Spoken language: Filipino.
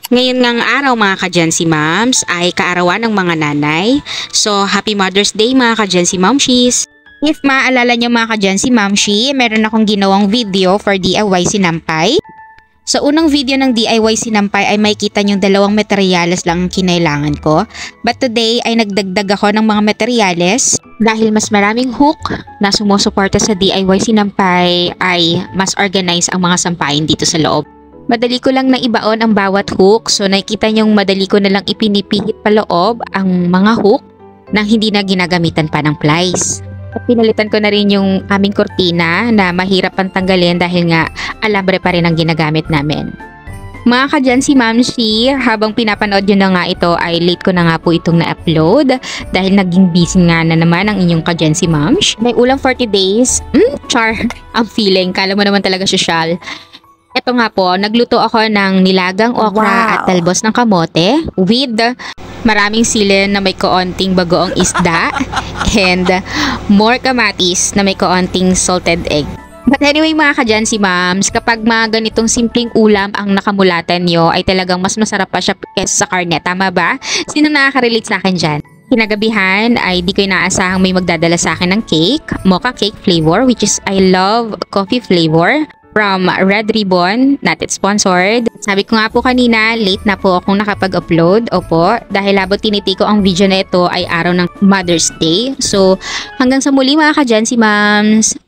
Ngayon ngang araw mga ka-Gen-Z Moms ay kaarawan ng mga nanay. So, Happy Mother's Day mga ka-Gen-Z Momshies! If maaalala nyo mga ka-Gen-Z Momshi, meron akong ginawang video for DIY sinampay. Sa unang video ng DIY sinampay ay makikita nyo dalawang materyales lang ang kinailangan ko. But today ay nagdagdag ako ng mga materyales dahil mas maraming hook na sumusuporta sa DIY sinampay ay mas organize ang mga sampayin dito sa loob. Madali ko lang na ibaon ang bawat hook, so nakikita nyong madali ko na lang ipinipihit pa loob ang mga hook nang hindi na ginagamitan pa ng plies. At pinalitan ko na rin yung aming kurtina na mahirap pang tanggalin dahil nga alambre pa rin ang ginagamit namin. Mga ka-Gen-Z Momshi, habang pinapanood nyo na nga ito ay late ko na nga po itong na-upload dahil naging busy nga na naman ang inyong ka-Gen-Z Moms. May ulang 40 days, char ang feeling, kala mo naman talaga social. Ito nga po, nagluto ako ng nilagang okra at talbos ng kamote with maraming sili na may kaunting bagoong isda and more kamatis na may kaunting salted egg. But anyway mga ka-Gen-Z Moms, kapag mga ganitong simpleng ulam ang nakamulatan nyo ay talagang mas masarap pa siya kesa sa karne. Tama ba? Sino nakaka-relate sa akin dyan? Kinagabihan ay di ko inaasahang may magdadala sa akin ng cake, mocha cake flavor, which is I love coffee flavor. From Red Ribbon, not it sponsored. Sabi ko nga po kanina, late na po akong nakapag-upload. Opo, dahil labot tiniti ko ang video na ito ay araw ng Mother's Day. So, hanggang sa muli mga ka-Gen-Z Moms.